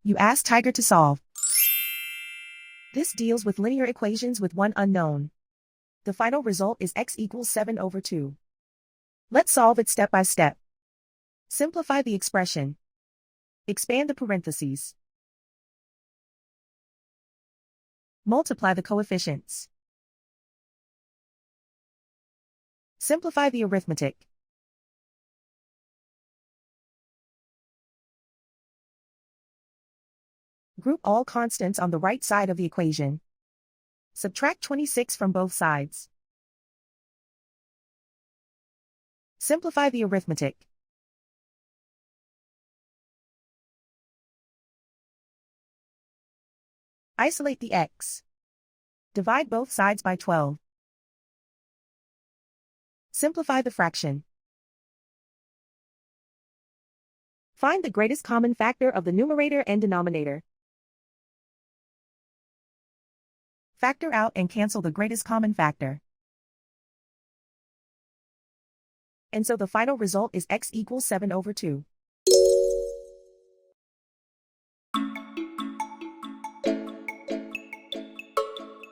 You ask Tiger to solve. This deals with linear equations with one unknown. The final result is x equals 7/2. Let's solve it step by step. Simplify the expression. Expand the parentheses. Multiply the coefficients. Simplify the arithmetic. Group all constants on the right side of the equation. Subtract 26 from both sides. Simplify the arithmetic. Isolate the x. Divide both sides by 12. Simplify the fraction. Find the greatest common factor of the numerator and denominator. Factor out and cancel the greatest common factor. And so the final result is x equals 7/2.